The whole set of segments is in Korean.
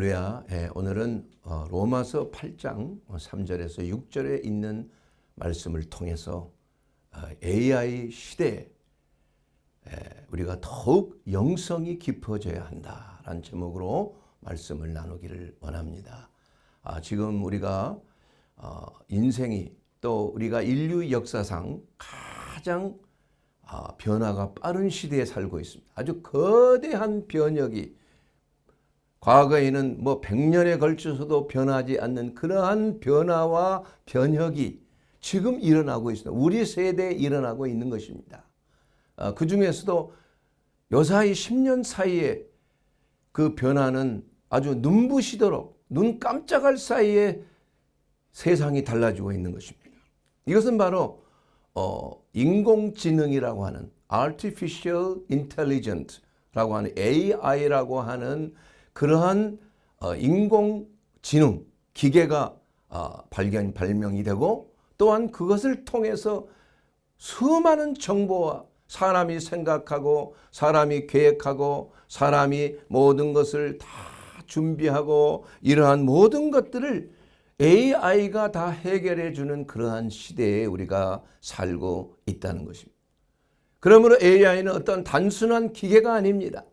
할렐루야. 오늘은 로마서 8장 3절에서 6절에 있는 말씀을 통해서 AI 시대에 우리가 더욱 영성이 깊어져야 한다라는 제목으로 말씀을 나누기를 원합니다. 지금 우리가 인생이 또 우리가 인류 역사상 가장 변화가 빠른 시대에 살고 있습니다. 아주 거대한 변혁이 과거에는 100년에 걸쳐서도 변하지 않는 그러한 변화와 변혁이 지금 일어나고 있습니다. 우리 세대에 일어나고 있는 것입니다. 그 중에서도 요사이 10년 사이에 그 변화는 아주 눈부시도록 눈 깜짝할 사이에 세상이 달라지고 있는 것입니다. 이것은 바로 인공지능이라고 하는 Artificial Intelligence라고 하는 AI라고 하는 그러한 인공지능 기계가 발명이 되고 또한 그것을 통해서 수많은 정보와 사람이 생각하고 사람이 계획하고 사람이 모든 것을 다 준비하고 이러한 모든 것들을 AI가 다 해결해 주는 그러한 시대에 우리가 살고 있다는 것입니다. 그러므로 AI는 어떤 단순한 기계가 아닙니다.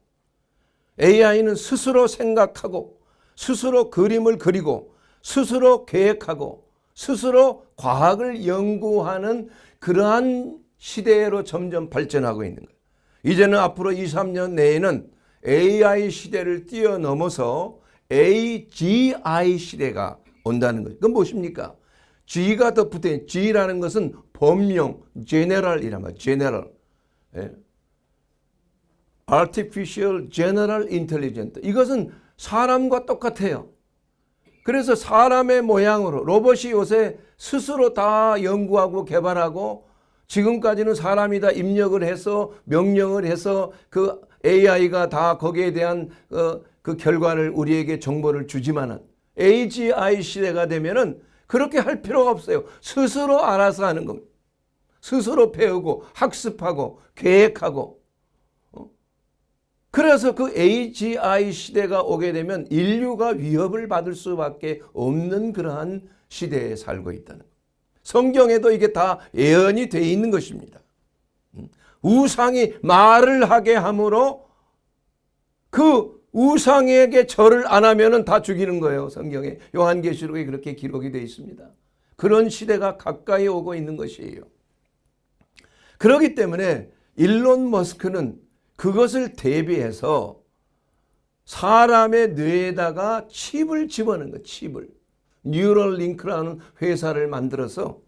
AI는 스스로 생각하고 스스로 그림을 그리고 스스로 계획하고 스스로 과학을 연구하는 그러한 시대로 점점 발전하고 있는 거예요. 이제는 앞으로 2, 3년 내에는 AI 시대를 뛰어넘어서 AGI 시대가 온다는 거죠. 그건 무엇입니까? G가 더 붙어있는 G라는 것은 범용, general이란 말이에요. general. Artificial General Intelligence. 이것은 사람과 똑같아요. 그래서 사람의 모양으로 로봇이 요새 스스로 다 연구하고 개발하고 지금까지는 사람이 다 입력을 해서 명령을 해서 그 AI가 다 거기에 대한 그 결과를 우리에게 정보를 주지만은 AGI 시대가 되면은 그렇게 할 필요가 없어요. 스스로 알아서 하는 겁니다. 스스로 배우고 학습하고 계획하고. 그래서 그 AGI 시대가 오게 되면 인류가 위협을 받을 수밖에 없는 그러한 시대에 살고 있다는 것. 성경에도 이게 다 예언이 되어 있는 것입니다. 우상이 말을 하게 함으로 그 우상에게 절을 안 하면은 다 죽이는 거예요. 성경에 요한계시록에 그렇게 기록이 되어 있습니다. 그런 시대가 가까이 오고 있는 것이에요. 그렇기 때문에 일론 머스크는 그것을 대비해서 사람의 뇌에다가 칩을 집어넣는 거예요. 칩을. 뉴럴링크라는 회사를 만들어서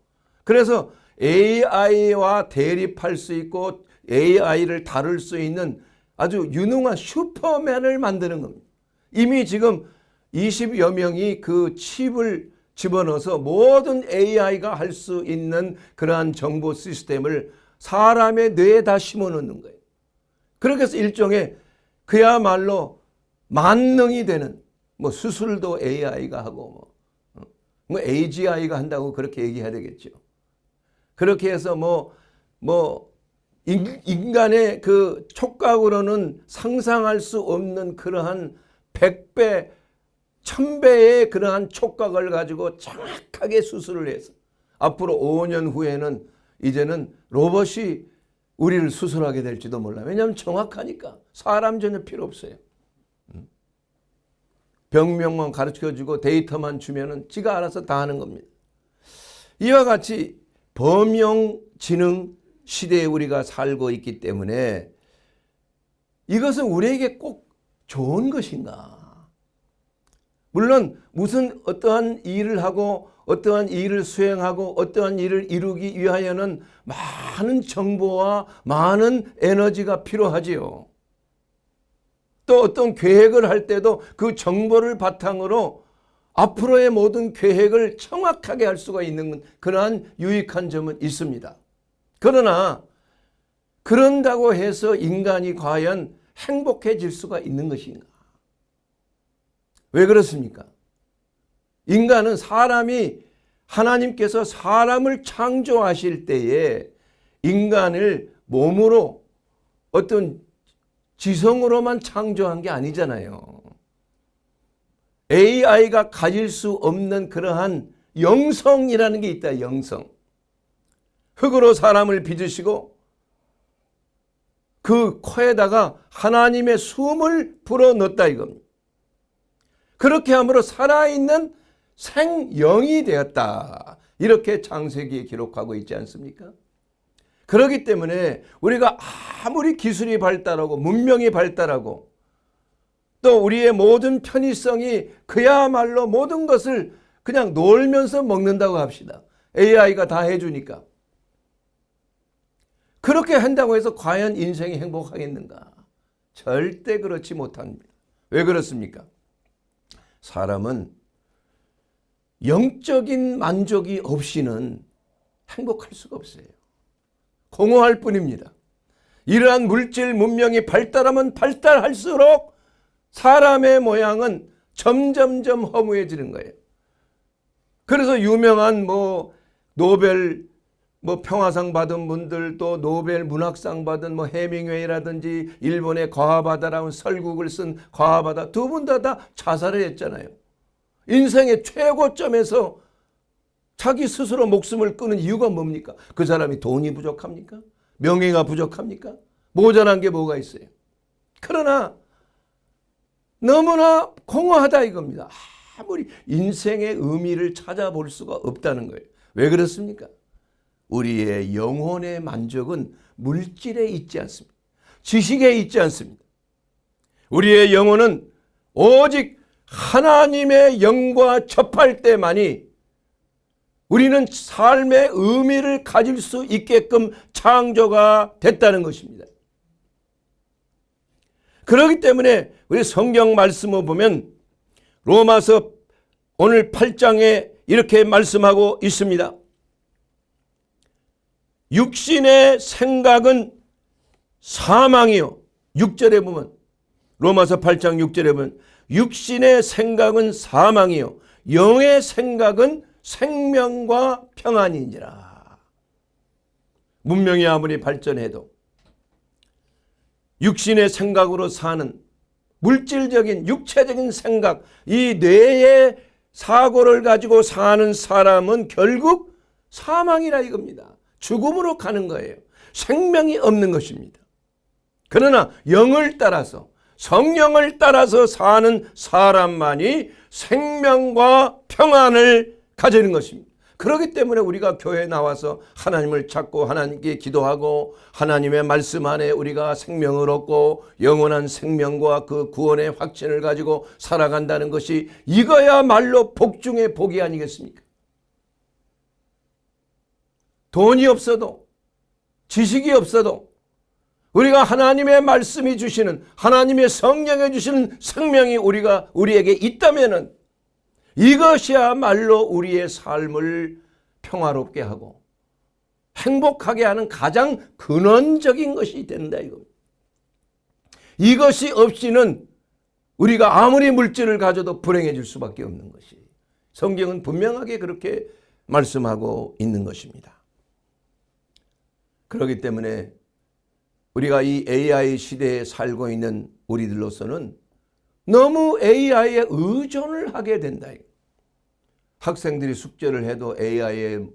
그래서 AI와 대립할 수 있고 AI를 다룰 수 있는 아주 유능한 슈퍼맨을 만드는 겁니다. 이미 지금 20여 명이 그 칩을 집어넣어서 모든 AI가 할 수 있는 그러한 정보 시스템을 사람의 뇌에다 심어넣는 거예요. 그렇게 해서 일종의 그야말로 만능이 되는 수술도 AI가 하고 AGI가 한다고 그렇게 얘기해야 되겠죠. 그렇게 해서 인간의 그 촉각으로는 상상할 수 없는 그러한 100배, 1000배의 그러한 촉각을 가지고 정확하게 수술을 해서 앞으로 5년 후에는 이제는 로봇이 우리를 수술하게 될지도 몰라요. 왜냐하면 정확하니까 사람 전혀 필요 없어요. 병명만 가르쳐주고 데이터만 주면은 지가 알아서 다 하는 겁니다. 이와 같이 범용지능 시대에 우리가 살고 있기 때문에 이것은 우리에게 꼭 좋은 것인가? 물론 무슨 어떠한 일을 하고 어떠한 일을 수행하고 어떠한 일을 이루기 위하여는 많은 정보와 많은 에너지가 필요하지요. 또 어떤 계획을 할 때도 그 정보를 바탕으로 앞으로의 모든 계획을 정확하게 할 수가 있는 그러한 유익한 점은 있습니다. 그러나 그런다고 해서 인간이 과연 행복해질 수가 있는 것인가? 왜 그렇습니까? 인간은 사람이 하나님께서 사람을 창조하실 때에 인간을 몸으로 어떤 지성으로만 창조한 게 아니잖아요. AI가 가질 수 없는 그러한 영성이라는 게 있다. 영성. 흙으로 사람을 빚으시고 그 코에다가 하나님의 숨을 불어넣었다 이겁니다. 그렇게 함으로 살아있는 생영이 되었다. 이렇게 창세기에 기록하고 있지 않습니까? 그렇기 때문에 우리가 아무리 기술이 발달하고 문명이 발달하고 또 우리의 모든 편의성이 그야말로 모든 것을 그냥 놀면서 먹는다고 합시다. AI가 다 해주니까. 그렇게 한다고 해서 과연 인생이 행복하겠는가? 절대 그렇지 못합니다. 왜 그렇습니까? 사람은 영적인 만족이 없이는 행복할 수가 없어요. 공허할 뿐입니다. 이러한 물질 문명이 발달하면 발달할수록 사람의 모양은 점점점 허무해지는 거예요. 그래서 유명한 노벨 평화상 받은 분들 또 노벨 문학상 받은 해밍웨이라든지 일본의 과하바다라는 설국을 쓴 과하바다 두 분 다 자살을 했잖아요. 인생의 최고점에서 자기 스스로 목숨을 끊은 이유가 뭡니까? 그 사람이 돈이 부족합니까? 명예가 부족합니까? 모자란 게 뭐가 있어요? 그러나 너무나 공허하다 이겁니다. 아무리 인생의 의미를 찾아볼 수가 없다는 거예요. 왜 그렇습니까? 우리의 영혼의 만족은 물질에 있지 않습니다. 지식에 있지 않습니다. 우리의 영혼은 오직 하나님의 영과 접할 때만이 우리는 삶의 의미를 가질 수 있게끔 창조가 됐다는 것입니다. 그렇기 때문에 우리 성경 말씀을 보면 로마서 오늘 8장에 이렇게 말씀하고 있습니다. 육신의 생각은 사망이요. 6절에 보면 로마서 8장 6절에 보면 육신의 생각은 사망이요 영의 생각은 생명과 평안이니라. 문명이 아무리 발전해도 육신의 생각으로 사는 물질적인 육체적인 생각, 이 뇌의 사고를 가지고 사는 사람은 결국 사망이라 이겁니다. 죽음으로 가는 거예요. 생명이 없는 것입니다. 그러나 영을 따라서 성령을 따라서 사는 사람만이 생명과 평안을 가지는 것입니다. 그렇기 때문에 우리가 교회에 나와서 하나님을 찾고 하나님께 기도하고 하나님의 말씀 안에 우리가 생명을 얻고 영원한 생명과 그 구원의 확신을 가지고 살아간다는 것이 이거야말로 복 중의 복이 아니겠습니까? 돈이 없어도 지식이 없어도 우리가 하나님의 말씀이 주시는 하나님의 성령이 주시는 생명이 우리에게 있다면은 이것이야말로 우리의 삶을 평화롭게 하고 행복하게 하는 가장 근원적인 것이 된다 이겁니다. 이것이 없이는 우리가 아무리 물질을 가져도 불행해질 수밖에 없는 것이 성경은 분명하게 그렇게 말씀하고 있는 것입니다. 그렇기 때문에 우리가 이 AI 시대에 살고 있는 우리들로서는 너무 AI에 의존을 하게 된다. 학생들이 숙제를 해도 AI에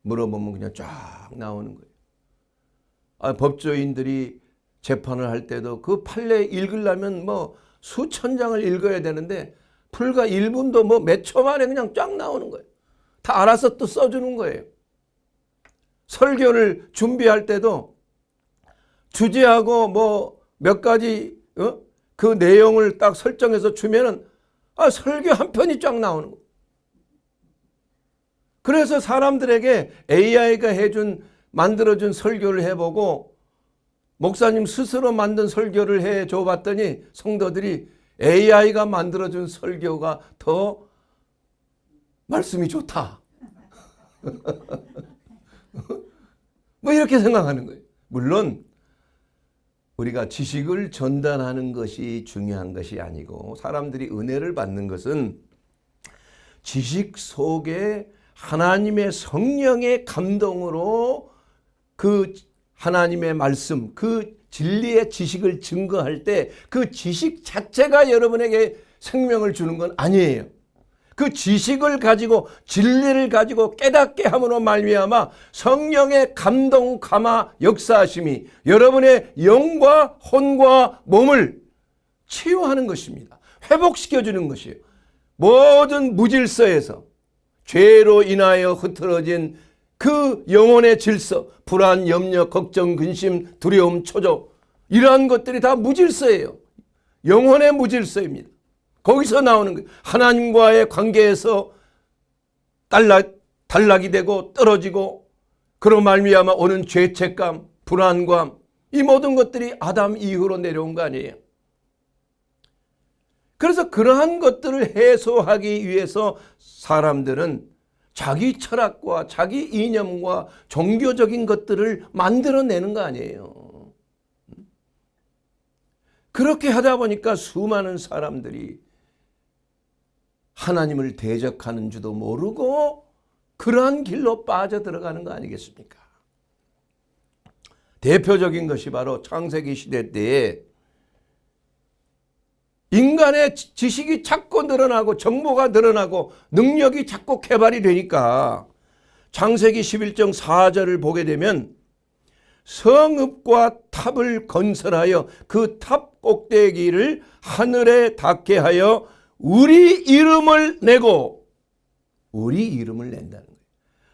물어보면 그냥 쫙 나오는 거예요. 법조인들이 재판을 할 때도 그 판례 읽으려면 수천 장을 읽어야 되는데 불과 1분도 몇 초 만에 그냥 쫙 나오는 거예요. 다 알아서 또 써주는 거예요. 설교를 준비할 때도 주제하고 몇 가지 그 내용을 딱 설정해서 주면은 설교 한 편이 쫙 나오는 거예요. 그래서 사람들에게 AI가 만들어준 설교를 해보고 목사님 스스로 만든 설교를 해줘 봤더니 성도들이 AI가 만들어준 설교가 더 말씀이 좋다. 이렇게 생각하는 거예요. 물론 우리가 지식을 전달하는 것이 중요한 것이 아니고 사람들이 은혜를 받는 것은 지식 속에 하나님의 성령의 감동으로 그 하나님의 말씀, 그 진리의 지식을 증거할 때 그 지식 자체가 여러분에게 생명을 주는 건 아니에요. 그 지식을 가지고 진리를 가지고 깨닫게 함으로 말미암아 성령의 감동, 감화, 역사하심이 여러분의 영과 혼과 몸을 치유하는 것입니다. 회복시켜주는 것이에요. 모든 무질서에서 죄로 인하여 흐트러진 그 영혼의 질서, 불안, 염려, 걱정, 근심, 두려움, 초조, 이러한 것들이 다 무질서예요. 영혼의 무질서입니다. 거기서 나오는 거예요. 하나님과의 관계에서 단락이 되고 떨어지고 그로 말미암아 오는 죄책감, 불안감, 이 모든 것들이 아담 이후로 내려온 거 아니에요. 그래서 그러한 것들을 해소하기 위해서 사람들은 자기 철학과 자기 이념과 종교적인 것들을 만들어내는 거 아니에요. 그렇게 하다 보니까 수많은 사람들이 하나님을 대적하는 줄도 모르고 그러한 길로 빠져들어가는 거 아니겠습니까? 대표적인 것이 바로 창세기 시대 때에 인간의 지식이 자꾸 늘어나고 정보가 늘어나고 능력이 자꾸 개발이 되니까 창세기 11장 4절을 보게 되면 성읍과 탑을 건설하여 그 탑 꼭대기를 하늘에 닿게 하여 우리 이름을 내고, 우리 이름을 낸다는 거예요.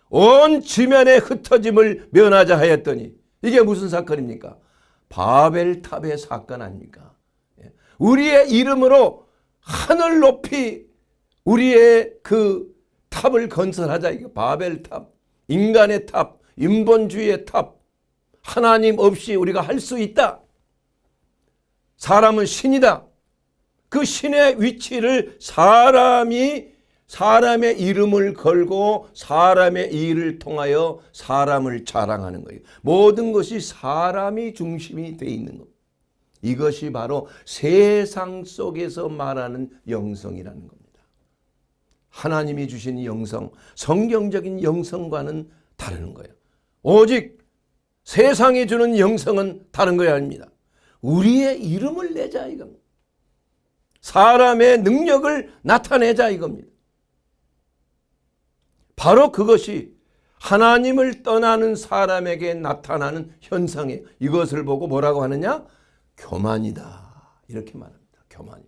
온 지면의 흩어짐을 면하자 하였더니, 이게 무슨 사건입니까? 바벨탑의 사건 아닙니까? 우리의 이름으로 하늘 높이 우리의 그 탑을 건설하자. 이게 바벨탑, 인간의 탑, 인본주의의 탑. 하나님 없이 우리가 할 수 있다. 사람은 신이다. 그 신의 위치를 사람의 이름을 걸고 사람의 일을 통하여 사람을 자랑하는 거예요. 모든 것이 사람이 중심이 되어 있는 겁니다. 이것이 바로 세상 속에서 말하는 영성이라는 겁니다. 하나님이 주신 영성, 성경적인 영성과는 다른 거예요. 오직 세상이 주는 영성은 다른 것이 아닙니다. 우리의 이름을 내자 이겁니다. 사람의 능력을 나타내자 이겁니다. 바로 그것이 하나님을 떠나는 사람에게 나타나는 현상이에요. 이것을 보고 뭐라고 하느냐? 교만이다. 이렇게 말합니다. 교만.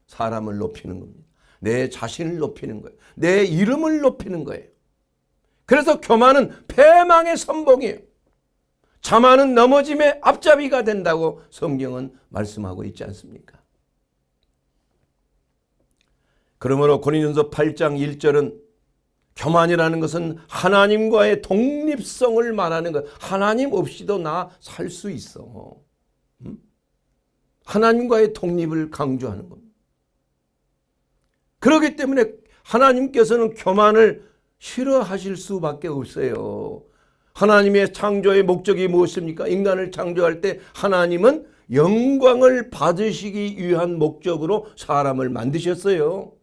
사람을 높이는 겁니다. 내 자신을 높이는 거예요. 내 이름을 높이는 거예요. 그래서 교만은 패망의 선봉이에요. 자만은 넘어짐의 앞잡이가 된다고 성경은 말씀하고 있지 않습니까? 그러므로 고린도전서 8장 1절은 교만이라는 것은 하나님과의 독립성을 말하는 것. 하나님 없이도 나 살 수 있어. 하나님과의 독립을 강조하는 겁니다. 그렇기 때문에 하나님께서는 교만을 싫어하실 수밖에 없어요. 하나님의 창조의 목적이 무엇입니까? 인간을 창조할 때 하나님은 영광을 받으시기 위한 목적으로 사람을 만드셨어요.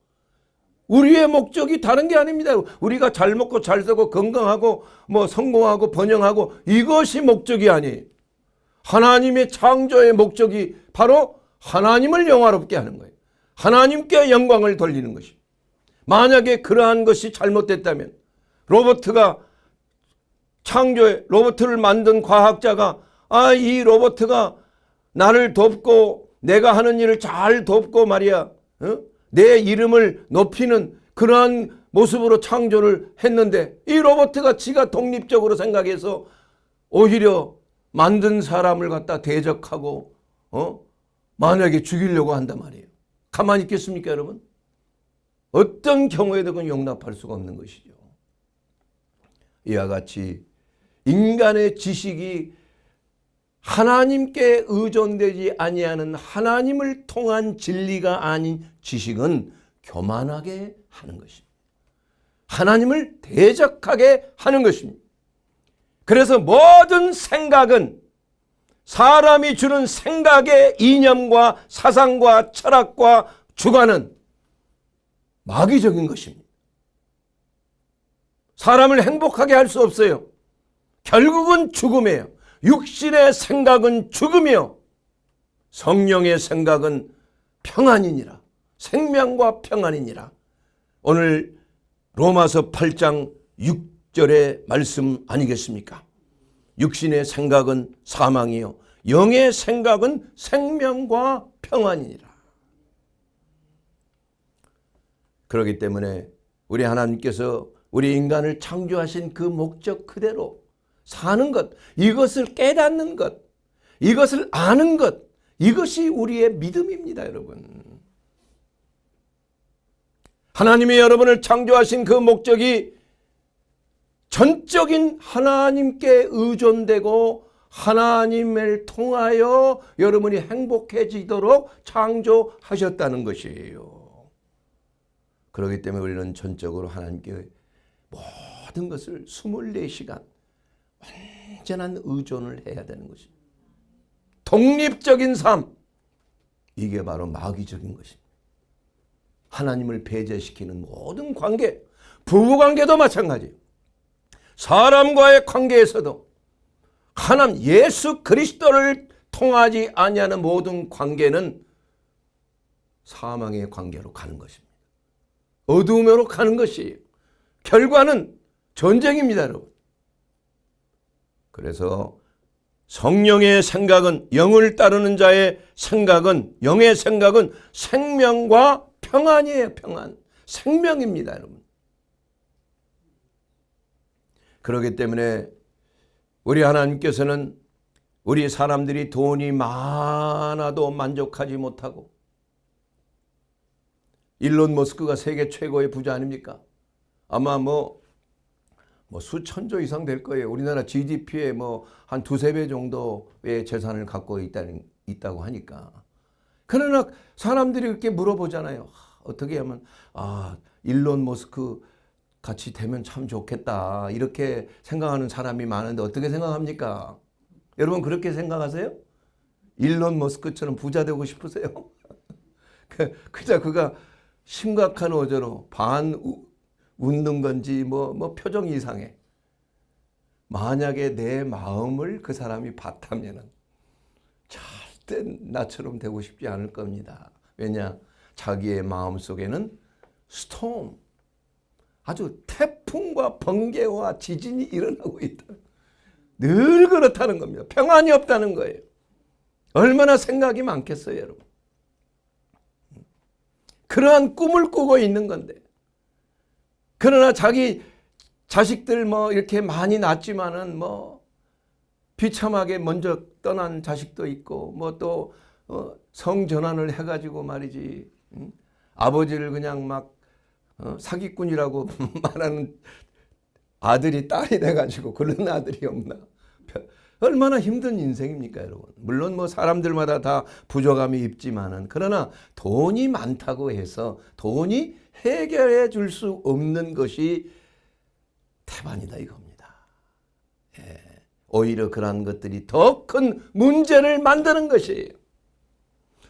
우리의 목적이 다른 게 아닙니다. 우리가 잘 먹고 잘 살고 건강하고 성공하고 번영하고 이것이 목적이 아니에요. 하나님의 창조의 목적이 바로 하나님을 영화롭게 하는 거예요. 하나님께 영광을 돌리는 것입니다. 만약에 그러한 것이 잘못됐다면 로봇을 만든 과학자가 이 로봇가 나를 돕고 내가 하는 일을 잘 돕고 말이야 내 이름을 높이는 그러한 모습으로 창조를 했는데 이 로봇가 지가 독립적으로 생각해서 오히려 만든 사람을 갖다 대적하고 만약에 죽이려고 한단 말이에요. 가만히 있겠습니까 여러분? 어떤 경우에도 그건 용납할 수가 없는 것이죠. 이와 같이 인간의 지식이 하나님께 의존되지 아니하는 하나님을 통한 진리가 아닌 지식은 교만하게 하는 것입니다. 하나님을 대적하게 하는 것입니다. 그래서 모든 생각은 사람이 주는 생각의 이념과 사상과 철학과 주관은 마귀적인 것입니다. 사람을 행복하게 할 수 없어요. 결국은 죽음이에요. 육신의 생각은 죽음이요 성령의 생각은 평안이니라. 생명과 평안이니라. 오늘 로마서 8장 6절의 말씀 아니겠습니까? 육신의 생각은 사망이요 영의 생각은 생명과 평안이니라. 그렇기 때문에 우리 하나님께서 우리 인간을 창조하신 그 목적 그대로 사는 것, 이것을 깨닫는 것, 이것을 아는 것, 이것이 우리의 믿음입니다, 여러분. 하나님이 여러분을 창조하신 그 목적이 전적인 하나님께 의존되고 하나님을 통하여 여러분이 행복해지도록 창조하셨다는 것이에요. 그렇기 때문에 우리는 전적으로 하나님께 모든 것을 24시간 완전한 의존을 해야 되는 것입니다. 독립적인 삶, 이게 바로 마귀적인 것입니다. 하나님을 배제시키는 모든 관계, 부부관계도 마찬가지예요. 사람과의 관계에서도 하나님 예수 그리스도를 통하지 아니하는 모든 관계는 사망의 관계로 가는 것입니다. 어두움으로 가는 것이에요. 결과는 전쟁입니다, 여러분. 그래서 성령의 생각은, 영을 따르는 자의 생각은, 영의 생각은 생명과 평안이에요. 평안. 생명입니다, 여러분. 그렇기 때문에 우리 하나님께서는 우리 사람들이 돈이 많아도 만족하지 못하고, 일론 머스크가 세계 최고의 부자 아닙니까? 아마 뭐 수천조 이상 될 거예요. 우리나라 GDP의 한 두세 배 정도의 재산을 갖고 있다고 하니까. 그러나 사람들이 그렇게 물어보잖아요. 어떻게 하면 일론 머스크 같이 되면 참 좋겠다, 이렇게 생각하는 사람이 많은데 어떻게 생각합니까? 여러분 그렇게 생각하세요? 일론 머스크처럼 부자 되고 싶으세요? 그저 그가 심각한 어조로 반 웃는 건지 표정 이상해. 만약에 내 마음을 그 사람이 봤다면 절대 나처럼 되고 싶지 않을 겁니다. 왜냐? 자기의 마음 속에는 스톰, 아주 태풍과 번개와 지진이 일어나고 있다. 늘 그렇다는 겁니다. 평안이 없다는 거예요. 얼마나 생각이 많겠어요, 여러분. 그러한 꿈을 꾸고 있는 건데, 그러나 자기 자식들 이렇게 많이 낳았지만은 비참하게 먼저 떠난 자식도 있고, 또 성전환을 해가지고 말이지, 아버지를 그냥 막 사기꾼이라고 말하는 아들이 딸이 돼가지고 그런 아들이 없나? 얼마나 힘든 인생입니까, 여러분? 물론 사람들마다 다 부족함이 있지만은, 그러나 돈이 많다고 해서 돈이 해결해 줄 수 없는 것이 태반이다 이겁니다. 예. 오히려 그러한 것들이 더 큰 문제를 만드는 것이에요.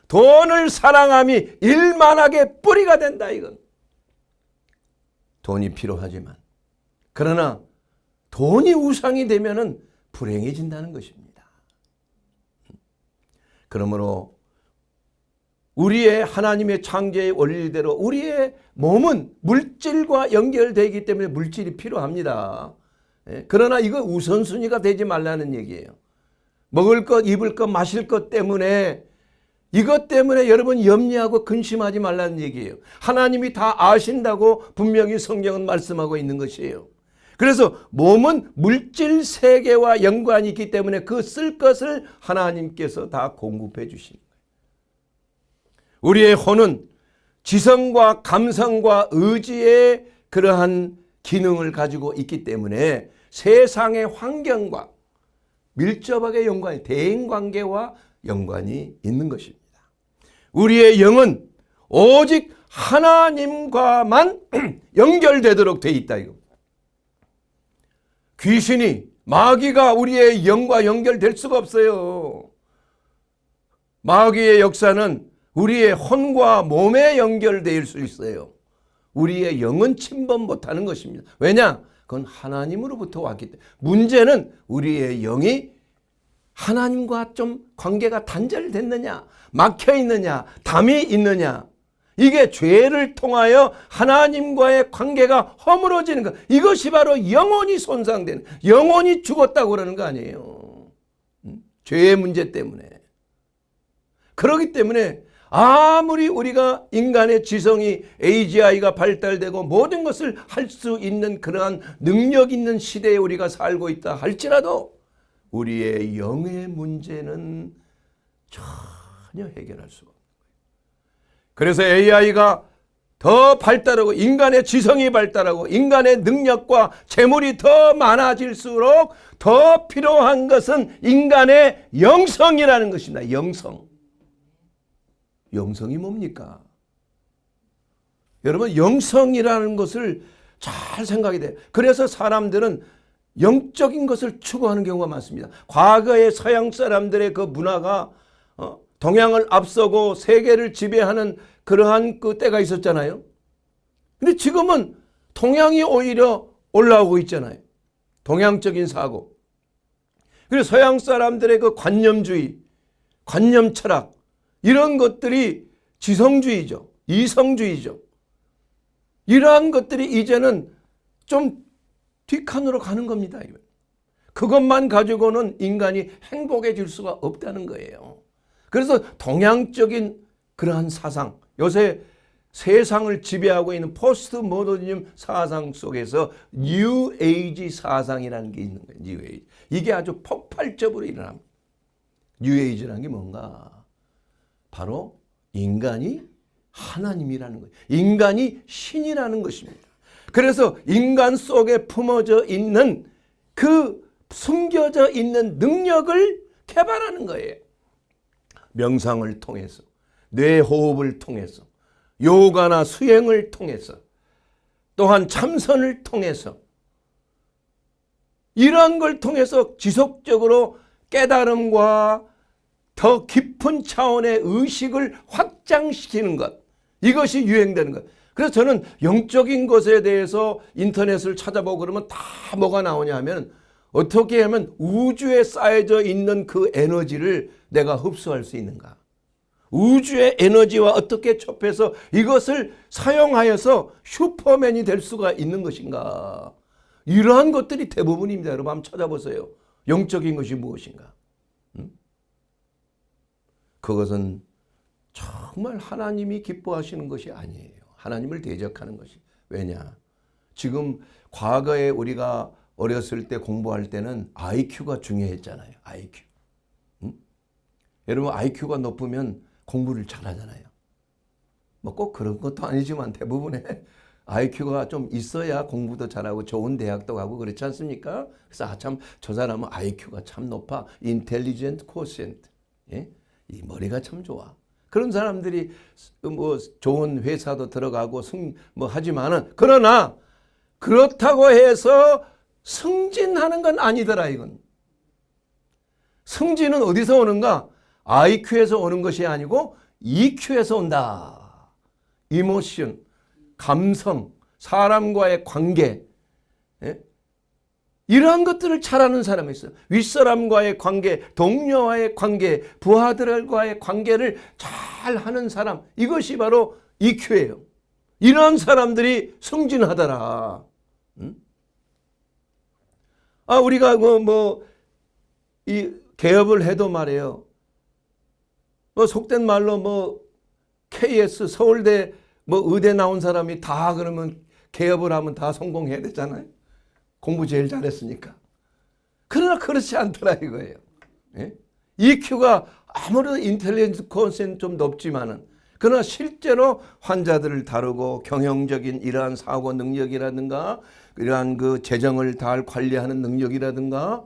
돈을 사랑함이 일만하게 뿌리가 된다, 이건. 돈이 필요하지만, 그러나 돈이 우상이 되면은 불행해진다는 것입니다. 그러므로 우리의 하나님의 창조의 원리대로 우리의 몸은 물질과 연결되기 때문에 물질이 필요합니다. 그러나 이거 우선순위가 되지 말라는 얘기예요. 먹을 것, 입을 것, 마실 것 때문에, 이것 때문에 여러분 염려하고 근심하지 말라는 얘기예요. 하나님이 다 아신다고 분명히 성경은 말씀하고 있는 것이에요. 그래서 몸은 물질 세계와 연관이 있기 때문에 그 쓸 것을 하나님께서 다 공급해 주시는 거예요. 우리의 혼은 지성과 감성과 의지의 그러한 기능을 가지고 있기 때문에 세상의 환경과 밀접하게 연관이, 대인관계와 연관이 있는 것입니다. 우리의 영은 오직 하나님과만 연결되도록 돼 있다, 이거. 귀신이, 마귀가 우리의 영과 연결될 수가 없어요. 마귀의 역사는 우리의 혼과 몸에 연결될 수 있어요. 우리의 영은 침범 못하는 것입니다. 왜냐? 그건 하나님으로부터 왔기 때문에. 문제는 우리의 영이 하나님과 좀 관계가 단절됐느냐, 막혀 있느냐, 담이 있느냐, 이게 죄를 통하여 하나님과의 관계가 허물어지는 것. 이것이 바로 영혼이 손상되는, 영혼이 죽었다고 그러는 거 아니에요. 죄의 문제 때문에. 그렇기 때문에 아무리 우리가 인간의 지성이 AGI가 발달되고 모든 것을 할 수 있는 그러한 능력 있는 시대에 우리가 살고 있다 할지라도 우리의 영의 문제는 전혀 해결할 수가 없는 거예요. 그래서 AI가 더 발달하고 인간의 지성이 발달하고 인간의 능력과 재물이 더 많아질수록 더 필요한 것은 인간의 영성이라는 것입니다. 영성. 영성이 뭡니까? 여러분, 영성이라는 것을 잘 생각이 돼요. 그래서 사람들은 영적인 것을 추구하는 경우가 많습니다. 과거의 서양 사람들의 그 문화가 동양을 앞서고 세계를 지배하는 그러한 그 때가 있었잖아요. 근데 지금은 동양이 오히려 올라오고 있잖아요. 동양적인 사고. 그리고 서양 사람들의 그 관념주의, 관념 철학, 이런 것들이 지성주의죠. 이성주의죠. 이러한 것들이 이제는 좀 뒷칸으로 가는 겁니다. 그것만 가지고는 인간이 행복해질 수가 없다는 거예요. 그래서 동양적인 그러한 사상, 요새 세상을 지배하고 있는 포스트 모더니즘 사상 속에서 뉴 에이지 사상이라는 게 있는 거예요. 뉴 에이지. 이게 아주 폭발적으로 일어납니다. 뉴 에이지라는 게 뭔가? 바로 인간이 하나님이라는 거예요. 인간이 신이라는 것입니다. 그래서 인간 속에 품어져 있는 그 숨겨져 있는 능력을 개발하는 거예요. 명상을 통해서, 뇌호흡을 통해서, 요가나 수행을 통해서, 또한 참선을 통해서, 이러한 걸 통해서 지속적으로 깨달음과 더 깊은 차원의 의식을 확장시키는 것, 이것이 유행되는 것. 그래서 저는 영적인 것에 대해서 인터넷을 찾아보고 그러면 다 뭐가 나오냐 하면 어떻게 하면 우주에 쌓여져 있는 그 에너지를 내가 흡수할 수 있는가. 우주의 에너지와 어떻게 첩해서 이것을 사용하여서 슈퍼맨이 될 수가 있는 것인가. 이러한 것들이 대부분입니다. 여러분 한번 찾아보세요. 영적인 것이 무엇인가. 그것은 정말 하나님이 기뻐하시는 것이 아니에요. 하나님을 대적하는 것이. 왜냐? 지금 과거에 우리가 어렸을 때 공부할 때는 IQ가 중요했잖아요. IQ. 여러분 IQ가 높으면 공부를 잘하잖아요. 뭐 꼭 그런 것도 아니지만 대부분의 IQ가 좀 있어야 공부도 잘하고 좋은 대학도 가고 그렇지 않습니까? 그래서 참 저 사람은 IQ가 참 높아. Intelligent Quotient. 예? 이 머리가 참 좋아. 그런 사람들이 뭐 좋은 회사도 들어가고 뭐 하지만은 그러나 그렇다고 해서 승진하는 건 아니더라 이건. 승진은 어디서 오는가? IQ에서 오는 것이 아니고 EQ에서 온다. 이모션, 감성, 사람과의 관계. 예? 이러한 것들을 잘하는 사람이 있어요. 윗사람과의 관계, 동료와의 관계, 부하들과의 관계를 잘하는 사람. 이것이 바로 EQ예요. 이러한 사람들이 승진하더라. 우리가 이 개업을 해도 말이에요. 속된 말로 KS 서울대 의대 나온 사람이 다 그러면 개업을 하면 다 성공해야 되잖아요. 공부 제일 잘했으니까. 그러나 그렇지 않더라 이거예요. 예? EQ가 아무래도 인텔리전스 콘센트 좀 높지만은 그러나 실제로 환자들을 다루고 경영적인 이러한 사고 능력이라든가 이러한 그 재정을 잘 관리하는 능력이라든가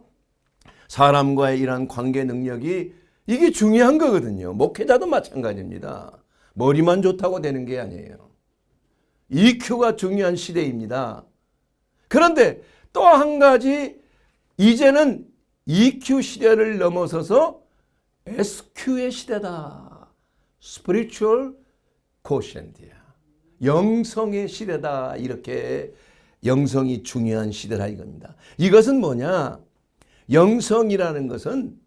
사람과의 이러한 관계 능력이 이게 중요한 거거든요. 목회자도 마찬가지입니다. 머리만 좋다고 되는 게 아니에요. EQ가 중요한 시대입니다. 그런데 또 한 가지 이제는 EQ 시대를 넘어서서 SQ의 시대다. Spiritual Quotient이야. 영성의 시대다. 이렇게 영성이 중요한 시대라 이겁니다. 이것은 뭐냐? 영성이라는 것은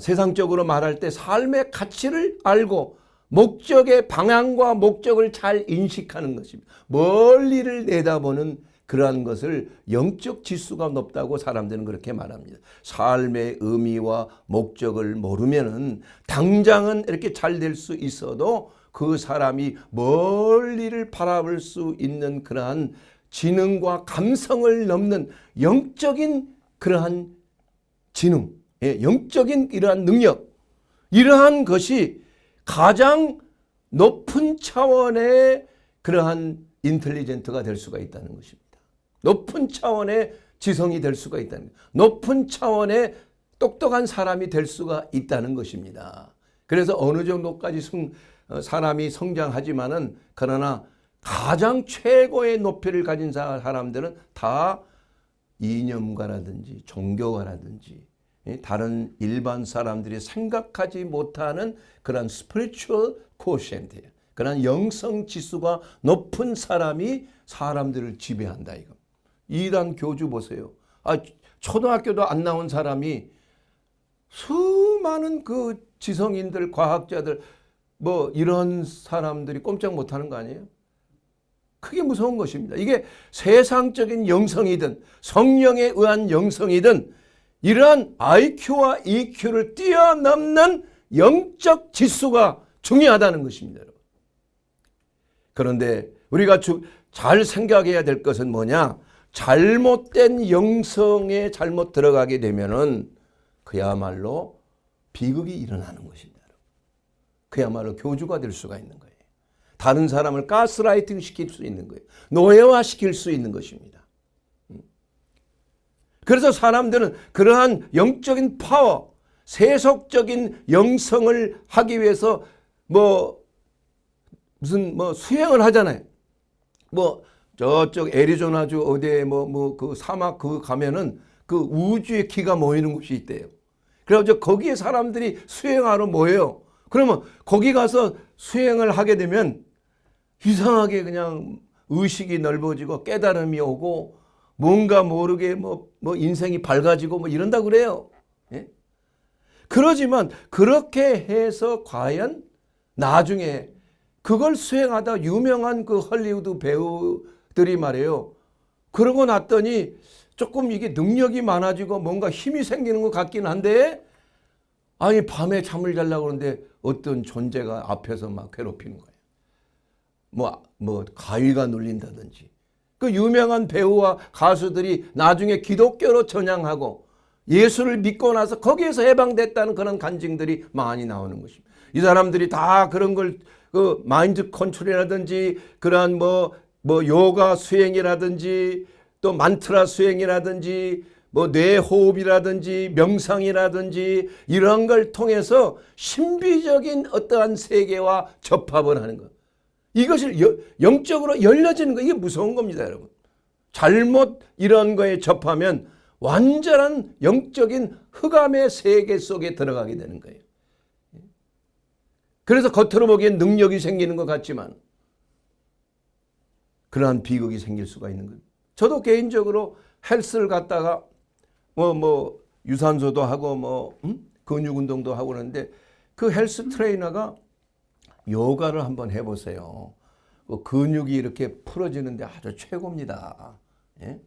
세상적으로 말할 때 삶의 가치를 알고 목적의 방향과 목적을 잘 인식하는 것입니다. 멀리를 내다보는 그러한 것을 영적 지수가 높다고 사람들은 그렇게 말합니다. 삶의 의미와 목적을 모르면은 당장은 이렇게 잘 될 수 있어도 그 사람이 멀리를 바라볼 수 있는 그러한 지능과 감성을 넘는 영적인 그러한 지능, 영적인 이러한 능력, 이러한 것이 가장 높은 차원의 그러한 인텔리전트가 될 수가 있다는 것입니다. 높은 차원의 지성이 될 수가 있다는 것. 높은 차원의 똑똑한 사람이 될 수가 있다는 것입니다. 그래서 어느 정도까지 사람이 성장하지만은 그러나 가장 최고의 높이를 가진 사람들은 다 이념가라든지 종교가라든지 다른 일반 사람들이 생각하지 못하는 그런 spiritual quotient, 그런 영성 지수가 높은 사람이 사람들을 지배한다 이거. 이단 교주 보세요. 초등학교도 안 나온 사람이 수많은 그 지성인들, 과학자들 뭐 이런 사람들이 꼼짝 못하는 거 아니에요? 크게 무서운 것입니다. 이게 세상적인 영성이든 성령에 의한 영성이든 이러한 IQ와 EQ를 뛰어넘는 영적 지수가 중요하다는 것입니다. 여러분. 그런데 우리가 잘 생각해야 될 것은 뭐냐? 잘못된 영성에 잘못 들어가게 되면은 그야말로 비극이 일어나는 것입니다. 그야말로 교주가 될 수가 있는 거예요. 다른 사람을 가스라이팅 시킬 수 있는 거예요. 노예화 시킬 수 있는 것입니다. 그래서 사람들은 그러한 영적인 파워, 세속적인 영성을 하기 위해서 무슨 수행을 하잖아요. 저쪽 애리조나주 어디에 그 사막 가면은 그 우주의 기가 모이는 곳이 있대요. 그래서 거기에 사람들이 수행하러 모여요. 그러면 거기 가서 수행을 하게 되면 이상하게 그냥 의식이 넓어지고 깨달음이 오고 뭔가 모르게 인생이 밝아지고 이런다 그래요. 예? 그러지만 그렇게 해서 과연 나중에 그걸 수행하다 유명한 그 헐리우드 배우들이 말이에요. 그러고 났더니 조금 이게 능력이 많아지고 뭔가 힘이 생기는 것 같긴 한데 밤에 잠을 자려고 그러는데 어떤 존재가 앞에서 막 괴롭히는 거예요. 가위가 눌린다든지. 그 유명한 배우와 가수들이 나중에 기독교로 전향하고 예수를 믿고 나서 거기에서 해방됐다는 그런 간증들이 많이 나오는 것입니다. 이 사람들이 다 그런 걸 마인드 컨트롤이라든지 그러한 요가 수행이라든지 또 만트라 수행이라든지 뇌호흡이라든지 명상이라든지 이런 걸 통해서 신비적인 어떠한 세계와 접합을 하는 것. 이것을 영적으로 열려지는 거, 이게 무서운 겁니다, 여러분. 잘못 이런 거에 접하면 완전한 영적인 흑암의 세계 속에 들어가게 되는 거예요. 그래서 겉으로 보기엔 능력이 생기는 것 같지만 그러한 비극이 생길 수가 있는 거예요. 저도 개인적으로 헬스를 갔다가 유산소도 하고 근육 운동도 하고 그러는데 그 헬스 트레이너가 요가를 한번 해보세요. 근육이 이렇게 풀어지는데 아주 최고입니다. 예?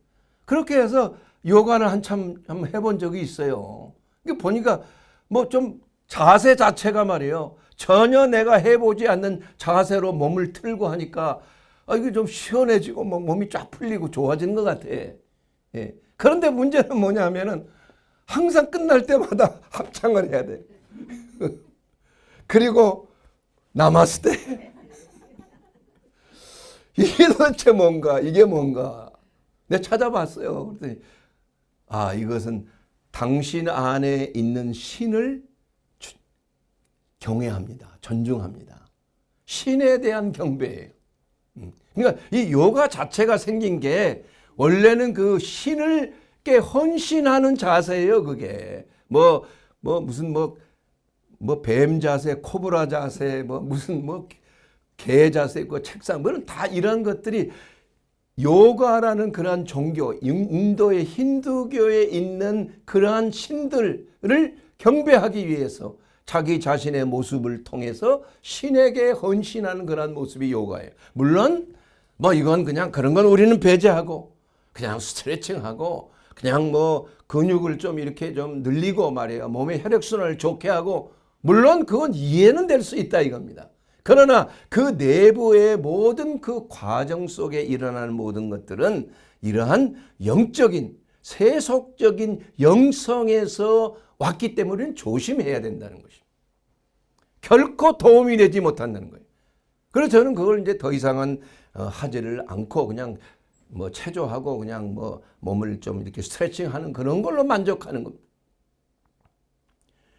그렇게 해서 요가를 한참 해본 적이 있어요. 보니까 좀 자세 자체가 말이에요. 전혀 내가 해보지 않는 자세로 몸을 틀고 하니까 이게 좀 시원해지고 몸이 쫙 풀리고 좋아지는 것 같아. 예. 그런데 문제는 뭐냐면은 항상 끝날 때마다 합창을 해야 돼. 그리고 나마스테. 이게 도대체 뭔가? 이게 뭔가? 내가 찾아봤어요. 그랬더니 이것은 당신 안에 있는 신을 경외합니다. 존중합니다. 신에 대한 경배예요. 그러니까 이 요가 자체가 생긴 게 원래는 그 신을께 헌신하는 자세예요. 그게 무슨 뱀 자세, 코브라 자세, 무슨 개 자세, 책상, 다 이런 것들이 요가라는 그러한 종교, 인도의 힌두교에 있는 그러한 신들을 경배하기 위해서 자기 자신의 모습을 통해서 신에게 헌신하는 그런 모습이 요가예요. 물론 뭐 이건 그냥 그런 건 우리는 배제하고 그냥 스트레칭하고 그냥 뭐 근육을 좀 이렇게 좀 늘리고 말이에요. 몸의 혈액순환을 좋게 하고 물론 그건 이해는 될 수 있다 이겁니다. 그러나 그 내부의 모든 그 과정 속에 일어나는 모든 것들은 이러한 영적인 세속적인 영성에서 왔기 때문에 우리는 조심해야 된다는 것입니다. 결코 도움이 되지 못한다는 거예요. 그래서 저는 그걸 이제 더 이상은 하지를 않고 그냥 뭐 체조하고 그냥 뭐 몸을 좀 이렇게 스트레칭하는 그런 걸로 만족하는 겁니다.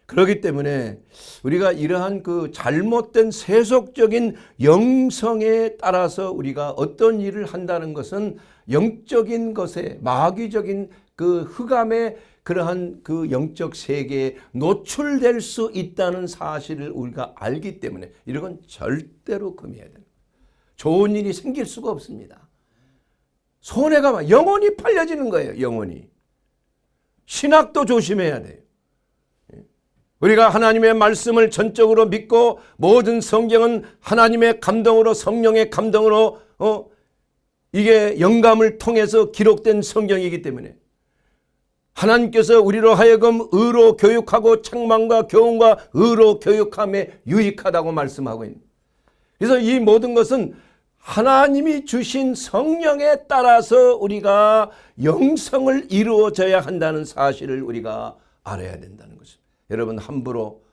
그렇기 때문에 우리가 이러한 그 잘못된 세속적인 영성에 따라서 우리가 어떤 일을 한다는 것은 영적인 것에 마귀적인 그 흑암의 그러한 그 영적 세계에 노출될 수 있다는 사실을 우리가 알기 때문에 이런 건 절대로 금해야 됩니다. 좋은 일이 생길 수가 없습니다. 손해가 막 영혼이 팔려지는 거예요. 영혼이. 신학도 조심해야 돼요. 우리가 하나님의 말씀을 전적으로 믿고 모든 성경은 하나님의 감동으로 성령의 감동으로 이게 영감을 통해서 기록된 성경이기 때문에 하나님께서 우리로 하여금 의로 교육하고 책망과 교훈과 의로 교육함에 유익하다고 말씀하고 있는. 그래서 이 모든 것은 하나님이 주신 성령에 따라서 우리가 영성을 이루어져야 한다는 사실을 우리가 알아야 된다는 것입니다. 여러분 함부로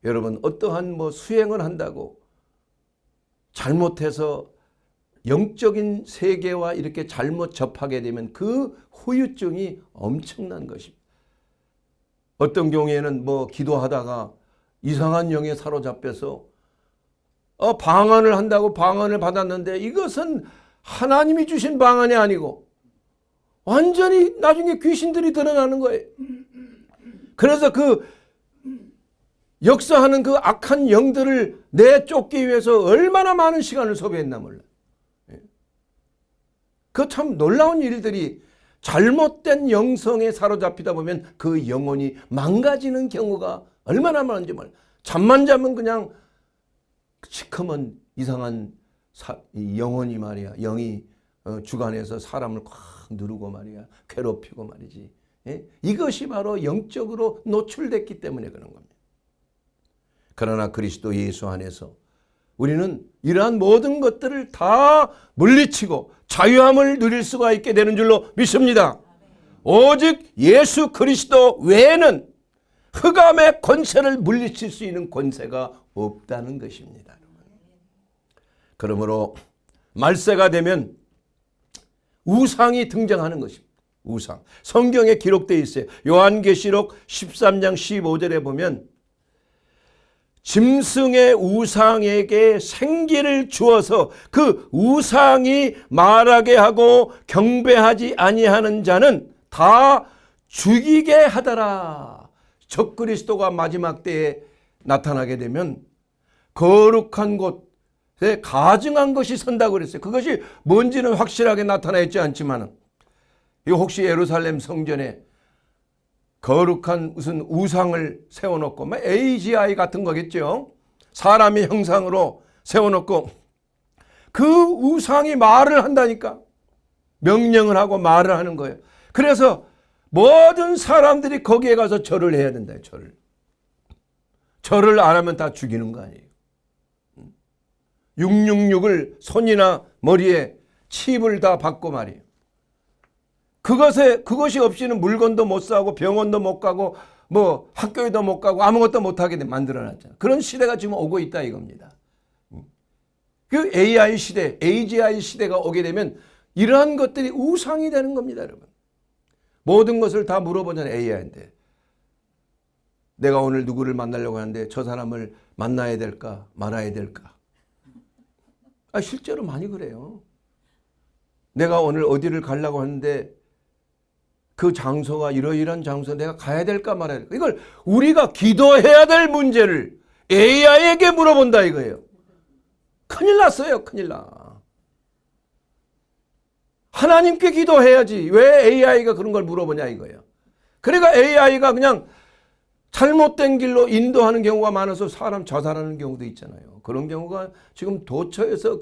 여러분 어떠한 뭐 수행을 한다고 잘못해서 영적인 세계와 이렇게 잘못 접하게 되면 그 후유증이 엄청난 것입니다. 어떤 경우에는 뭐 기도하다가 이상한 영에 사로잡혀서 방언을 한다고 방언을 받았는데 이것은 하나님이 주신 방언이 아니고 완전히 나중에 귀신들이 드러나는 거예요. 그래서 그 역사하는 그 악한 영들을 내쫓기 위해서 얼마나 많은 시간을 소비했나 몰라. 그 참 놀라운 일들이 잘못된 영성에 사로잡히다 보면 그 영혼이 망가지는 경우가 얼마나 많은지 몰라. 잠만 자면 그냥 시커먼 이상한 영혼이 말이야. 영이 주관해서 사람을 꽉 누르고 말이야. 괴롭히고 말이지. 이것이 바로 영적으로 노출됐기 때문에 그런 겁니다. 그러나 그리스도 예수 안에서 우리는 이러한 모든 것들을 다 물리치고 자유함을 누릴 수가 있게 되는 줄로 믿습니다. 오직 예수 그리스도 외에는 흑암의 권세를 물리칠 수 있는 권세가 없다는 것입니다. 그러므로 말세가 되면 우상이 등장하는 것입니다. 우상. 성경에 기록되어 있어요. 요한계시록 13장 15절에 보면 짐승의 우상에게 생기를 주어서 그 우상이 말하게 하고 경배하지 아니하는 자는 다 죽이게 하더라. 적그리스도가 마지막 때에 나타나게 되면 거룩한 곳에 가증한 것이 선다고 그랬어요. 그것이 뭔지는 확실하게 나타나 있지 않지만 이 혹시 예루살렘 성전에 거룩한 무슨 우상을 세워놓고 뭐 AGI 같은 거겠죠. 사람의 형상으로 세워놓고 그 우상이 말을 한다니까. 명령을 하고 말을 하는 거예요. 그래서 모든 사람들이 거기에 가서 절을 해야 된다. 절을 안 하면 다 죽이는 거 아니에요. 666을 손이나 머리에 칩을 다 받고 말이에요. 그것이 없이는 물건도 못 사고 병원도 못 가고 뭐 학교에도 못 가고 아무것도 못 하게 만들어놨잖아요. 그런 시대가 지금 오고 있다 이겁니다. 그 AI 시대, AGI 시대가 오게 되면 이러한 것들이 우상이 되는 겁니다, 여러분. 모든 것을 다 물어보잖아요, AI한테. 내가 오늘 누구를 만나려고 하는데 저 사람을 만나야 될까 말아야 될까? 실제로 많이 그래요. 내가 오늘 어디를 가려고 하는데 그 장소가 이러이러한 장소 내가 가야 될까 말아야 될까? 이걸 우리가 기도해야 될 문제를 AI에게 물어본다 이거예요. 큰일 났어요. 큰일 나. 하나님께 기도해야지. 왜 AI가 그런 걸 물어보냐 이거예요. 그러니까 AI가 그냥 잘못된 길로 인도하는 경우가 많아서 사람 자살하는 경우도 있잖아요. 그런 경우가 지금 도처에서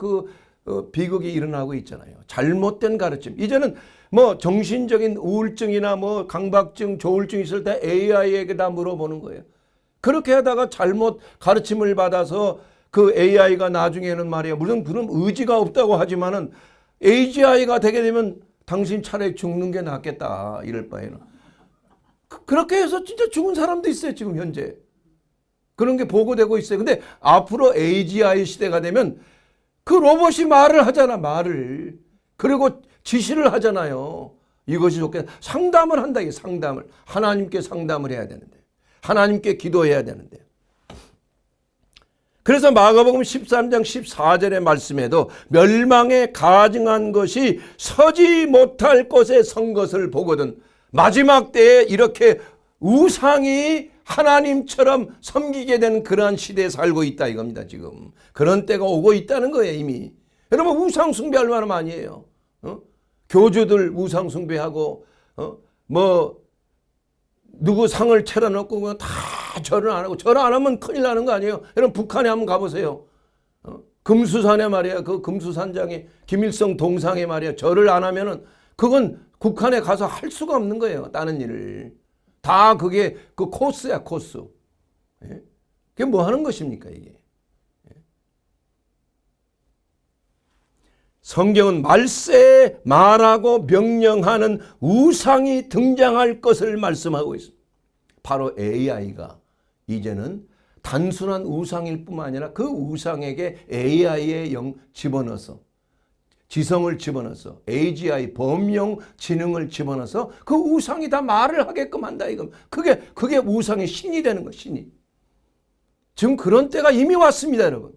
비극이 일어나고 있잖아요. 잘못된 가르침. 이제는 뭐 정신적인 우울증이나 뭐 강박증, 조울증 있을 때 AI에게 다 물어보는 거예요. 그렇게 하다가 잘못 가르침을 받아서 그 AI가 나중에는 말이에요. 물론 그런 의지가 없다고 하지만은 AGI가 되게 되면 당신 차라리 죽는 게 낫겠다. 이럴 바에는. 그렇게 해서 진짜 죽은 사람도 있어요. 지금 현재. 그런 게 보고되고 있어요. 근데 앞으로 AGI 시대가 되면 그 로봇이 말을 하잖아. 말을. 그리고 지시를 하잖아요. 이것이 좋겠다. 상담을 한다. 이게 상담을. 하나님께 상담을 해야 되는데. 하나님께 기도해야 되는데. 그래서 마가복음 13장 14절의 말씀에도 멸망에 가증한 것이 서지 못할 곳에 선 것을 보거든. 마지막 때에 이렇게 우상이 하나님처럼 섬기게 되는 그러한 시대에 살고 있다 이겁니다. 지금 그런 때가 오고 있다는 거예요. 이미. 여러분 우상 숭배 얼마나 많이 해요. 교주들 우상 숭배하고 뭐 누구 상을 차려놓고 다 절을 안 하고 절 안 하면 큰일 나는 거 아니에요. 여러분 북한에 한번 가보세요. 금수산에 말이야. 그 금수산장에 김일성 동상에 말이야. 절을 안 하면은 그건 북한에 가서 할 수가 없는 거예요. 다른 일을. 다 그게 그 코스야, 코스. 예? 그게 뭐 하는 것입니까, 이게? 예? 성경은 말세에 말하고 명령하는 우상이 등장할 것을 말씀하고 있습니다. 바로 AI가 이제는 단순한 우상일 뿐만 아니라 그 우상에게 AI의 영 집어넣어서 지성을 집어넣어서 AGI 범용 지능을 집어넣어서 그 우상이 다 말을 하게끔 한다 이거. 그게 우상의 신이 되는 거 신이. 지금 그런 때가 이미 왔습니다, 여러분.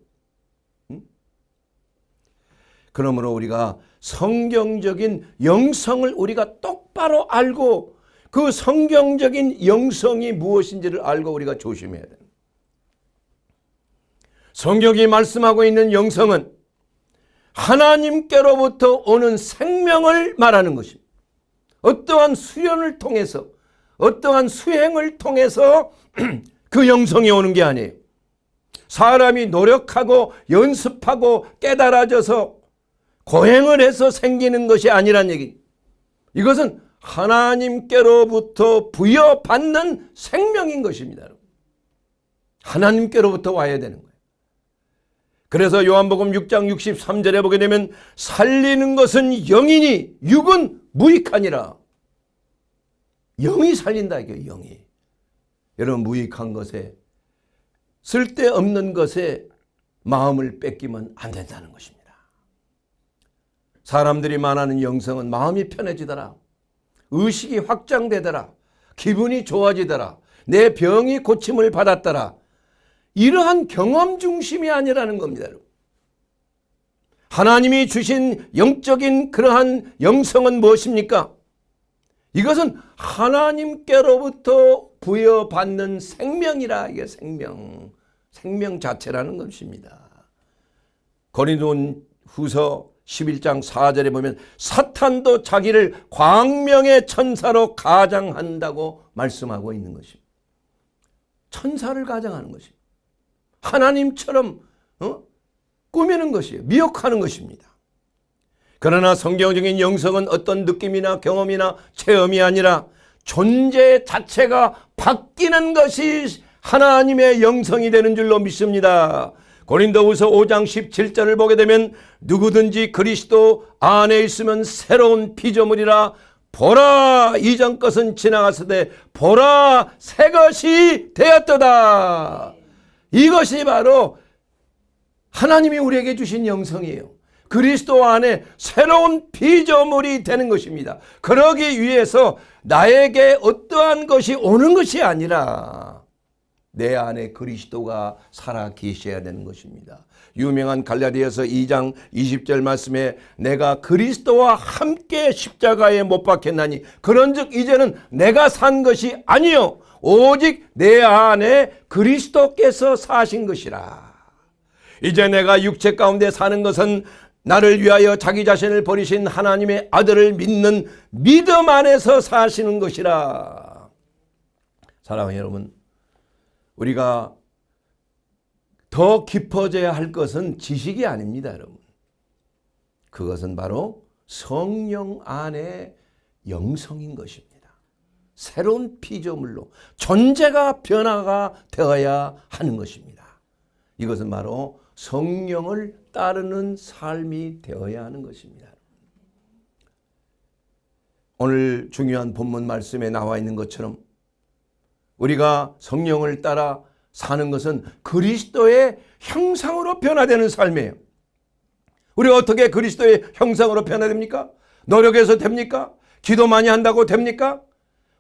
그러므로 우리가 성경적인 영성을 우리가 똑바로 알고 그 성경적인 영성이 무엇인지를 알고 우리가 조심해야 돼요. 성경이 말씀하고 있는 영성은 하나님께로부터 오는 생명을 말하는 것입니다. 어떠한 수련을 통해서 어떠한 수행을 통해서 그 영성이 오는 게 아니에요. 사람이 노력하고 연습하고 깨달아져서 고행을 해서 생기는 것이 아니란 얘기. 이것은 하나님께로부터 부여받는 생명인 것입니다. 하나님께로부터 와야 되는 거예요. 그래서 요한복음 6장 63절에 보게 되면 살리는 것은 영이니 육은 무익하니라. 영이 살린다 이게 영이. 여러분 무익한 것에 쓸데없는 것에 마음을 뺏기면 안 된다는 것입니다. 사람들이 말하는 영성은 마음이 편해지더라. 의식이 확장되더라. 기분이 좋아지더라. 내 병이 고침을 받았더라. 이러한 경험 중심이 아니라는 겁니다. 하나님이 주신 영적인 그러한 영성은 무엇입니까? 이것은 하나님께로부터 부여받는 생명이라. 이게 생명 자체라는 것입니다. 고린도후서 11장 4절에 보면 사탄도 자기를 광명의 천사로 가장한다고 말씀하고 있는 것입니다. 천사를 가장하는 것입니다. 하나님처럼 꾸미는 것이에요. 미혹하는 것입니다. 그러나 성경적인 영성은 어떤 느낌이나 경험이나 체험이 아니라 존재 자체가 바뀌는 것이 하나님의 영성이 되는 줄로 믿습니다. 고린도후서 5장 17절을 보게 되면 누구든지 그리스도 안에 있으면 새로운 피조물이라. 보라 이전 것은 지나갔으되 보라 새 것이 되었도다. 이것이 바로 하나님이 우리에게 주신 영성이에요. 그리스도 안에 새로운 피조물이 되는 것입니다. 그러기 위해서 나에게 어떠한 것이 오는 것이 아니라 내 안에 그리스도가 살아 계셔야 되는 것입니다. 유명한 갈라디아서 2장 20절 말씀에 내가 그리스도와 함께 십자가에 못 박혔나니 그런즉 이제는 내가 산 것이 아니요 오직 내 안에 그리스도께서 사신 것이라. 이제 내가 육체 가운데 사는 것은 나를 위하여 자기 자신을 버리신 하나님의 아들을 믿는 믿음 안에서 사시는 것이라. 사랑하는 여러분, 우리가 더 깊어져야 할 것은 지식이 아닙니다, 여러분. 그것은 바로 성령 안의 영성인 것입니다. 새로운 피조물로 존재가 변화가 되어야 하는 것입니다. 이것은 바로 성령을 따르는 삶이 되어야 하는 것입니다. 오늘 중요한 본문 말씀에 나와 있는 것처럼 우리가 성령을 따라 사는 것은 그리스도의 형상으로 변화되는 삶이에요. 우리가 어떻게 그리스도의 형상으로 변화됩니까? 노력해서 됩니까? 기도 많이 한다고 됩니까?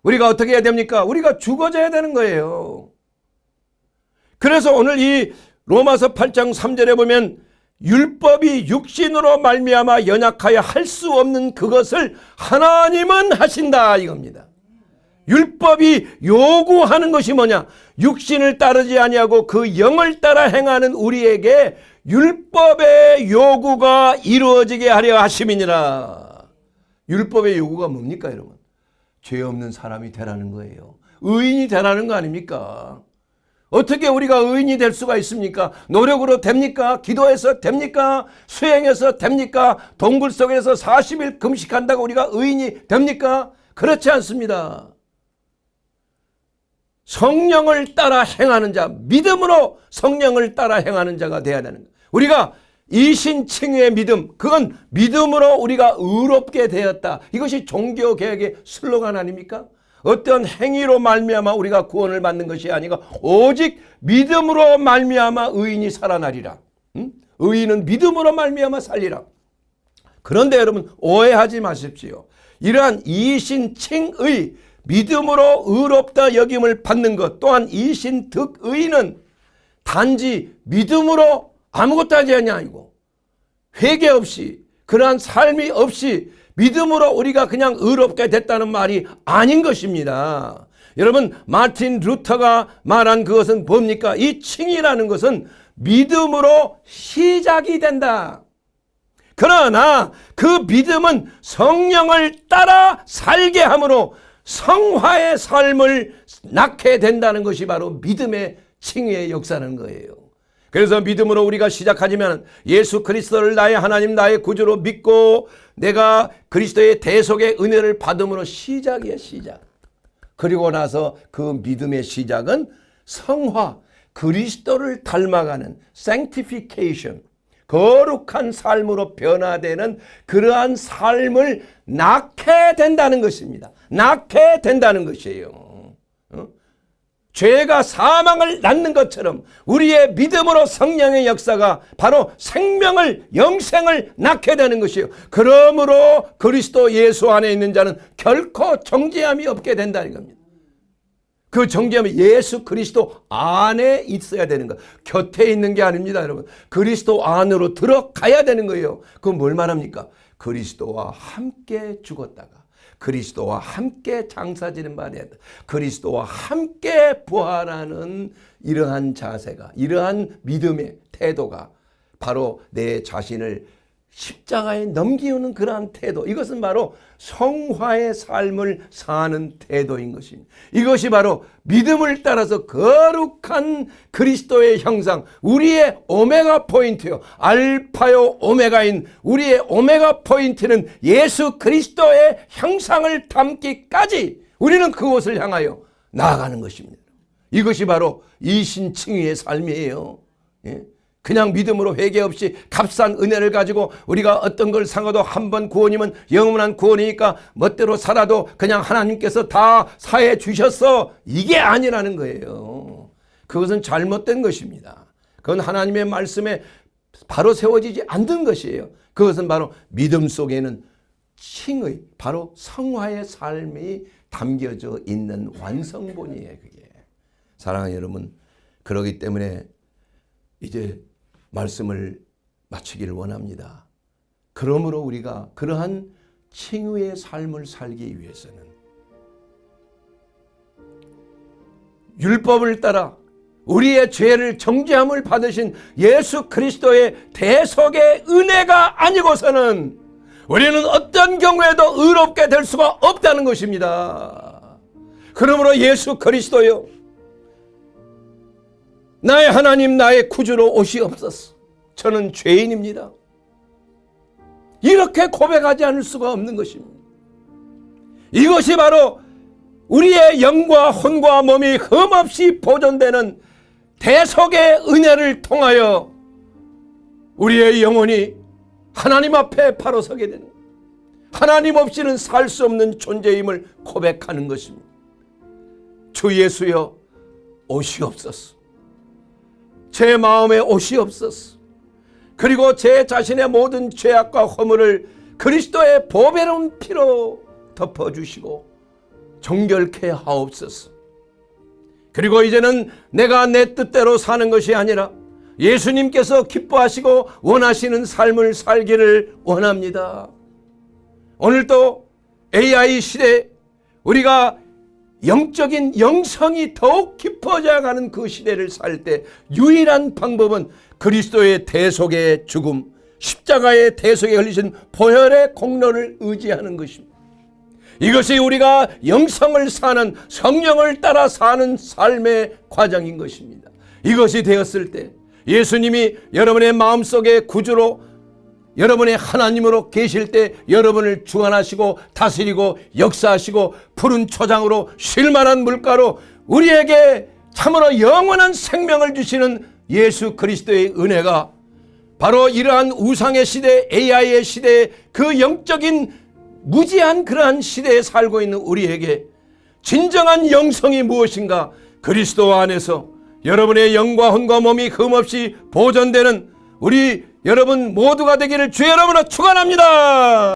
우리가 어떻게 해야 됩니까? 우리가 죽어져야 되는 거예요. 그래서 오늘 이 로마서 8장 3절에 보면 율법이 육신으로 말미암아 연약하여 할 수 없는 그것을 하나님은 하신다 이겁니다. 율법이 요구하는 것이 뭐냐? 육신을 따르지 아니하고 그 영을 따라 행하는 우리에게 율법의 요구가 이루어지게 하려 하심이니라. 율법의 요구가 뭡니까, 여러분? 죄 없는 사람이 되라는 거예요. 의인이 되라는 거 아닙니까? 어떻게 우리가 의인이 될 수가 있습니까? 노력으로 됩니까? 기도해서 됩니까? 수행해서 됩니까? 동굴 속에서 40일 금식한다고 우리가 의인이 됩니까? 그렇지 않습니다. 성령을 따라 행하는 자, 믿음으로 성령을 따라 행하는 자가 되어야 되는 거예요. 우리가 이신칭의의 믿음, 그건 믿음으로 우리가 의롭게 되었다. 이것이 종교개혁의 슬로건 아닙니까? 어떤 행위로 말미암아 우리가 구원을 받는 것이 아니고 오직 믿음으로 말미암아 의인이 살아나리라. 의인은 믿음으로 말미암아 살리라. 그런데 여러분 오해하지 마십시오. 이러한 이신칭의 믿음으로 의롭다 여김을 받는 것 또한 이신득의는 단지 믿음으로 아무것도 하지 아니하고 회개 없이 그러한 삶이 없이 믿음으로 우리가 그냥 의롭게 됐다는 말이 아닌 것입니다. 여러분 마틴 루터가 말한 그것은 뭡니까? 이 칭이라는 것은 믿음으로 시작이 된다. 그러나 그 믿음은 성령을 따라 살게 함으로 성화의 삶을 낳게 된다는 것이 바로 믿음의 칭의의 역사라는 거예요. 그래서 믿음으로 우리가 시작하지만 예수 그리스도를 나의 하나님 나의 구주로 믿고 내가 그리스도의 대속의 은혜를 받음으로 시작이야 시작. 그리고 나서 그 믿음의 시작은 성화, 그리스도를 닮아가는 sanctification, 거룩한 삶으로 변화되는 그러한 삶을 낳게 된다는 것입니다. 낳게 된다는 것이에요. 죄가 사망을 낳는 것처럼 우리의 믿음으로 성령의 역사가 바로 생명을 영생을 낳게 되는 것이에요. 그러므로 그리스도 예수 안에 있는 자는 결코 정죄함이 없게 된다는 겁니다. 그 정죄함이 예수 그리스도 안에 있어야 되는 거. 곁에 있는 게 아닙니다, 여러분. 그리스도 안으로 들어가야 되는 거예요. 그건 뭘 말합니까? 그리스도와 함께 죽었다가 그리스도와 함께 장사지는 바 되었다. 그리스도와 함께 부활하는 이러한 자세가, 이러한 믿음의 태도가 바로 내 자신을 십자가에 넘기우는 그러한 태도, 이것은 바로 성화의 삶을 사는 태도인 것입니다. 이것이 바로 믿음을 따라서 거룩한 그리스도의 형상, 우리의 오메가 포인트요, 알파요 오메가인 우리의 오메가 포인트는 예수 그리스도의 형상을 담기까지 우리는 그곳을 향하여 나아가는 것입니다. 이것이 바로 이신칭의의 삶이에요. 예? 그냥 믿음으로 회개 없이 값싼 은혜를 가지고 우리가 어떤 걸 상어도 한 번 구원이면 영원한 구원이니까 멋대로 살아도 그냥 하나님께서 다 사해 주셨어, 이게 아니라는 거예요. 그것은 잘못된 것입니다. 그건 하나님의 말씀에 바로 세워지지 않는 것이에요. 그것은 바로 믿음 속에는 칭의, 바로 성화의 삶이 담겨져 있는 완성본이에요. 그게. 사랑하는 여러분, 그렇기 때문에 이제 말씀을 마치기를 원합니다. 그러므로 우리가 그러한 칭의의 삶을 살기 위해서는 율법을 따라 우리의 죄를 정죄함을 받으신 예수 그리스도의 대속의 은혜가 아니고서는 우리는 어떤 경우에도 의롭게 될 수가 없다는 것입니다. 그러므로 예수 그리스도요, 나의 하나님, 나의 구주로 오시옵소서. 저는 죄인입니다. 이렇게 고백하지 않을 수가 없는 것입니다. 이것이 바로 우리의 영과 혼과 몸이 흠없이 보존되는 대속의 은혜를 통하여 우리의 영혼이 하나님 앞에 바로 서게 되는, 하나님 없이는 살 수 없는 존재임을 고백하는 것입니다. 주 예수여 오시옵소서. 제 마음에 오시옵소서. 그리고 제 자신의 모든 죄악과 허물을 그리스도의 보배로운 피로 덮어주시고 정결케 하옵소서. 그리고 이제는 내가 내 뜻대로 사는 것이 아니라 예수님께서 기뻐하시고 원하시는 삶을 살기를 원합니다. 오늘도 AI 시대, 우리가 영적인 영성이 더욱 깊어져 가는 그 시대를 살 때 유일한 방법은 그리스도의 대속의 죽음, 십자가의 대속에 흘리신 보혈의 공로를 의지하는 것입니다. 이것이 우리가 영성을 사는, 성령을 따라 사는 삶의 과정인 것입니다. 이것이 되었을 때 예수님이 여러분의 마음속에 구주로, 여러분의 하나님으로 계실 때 여러분을 주관하시고 다스리고 역사하시고 푸른 초장으로 쉴만한 물가로 우리에게 참으로 영원한 생명을 주시는 예수 그리스도의 은혜가 바로 이러한 우상의 시대, AI의 시대에 그 영적인 무지한 그러한 시대에 살고 있는 우리에게 진정한 영성이 무엇인가, 그리스도 안에서 여러분의 영과 혼과 몸이 흠없이 보존되는 우리 여러분 모두가 되기를 주의 이름으로 축원합니다.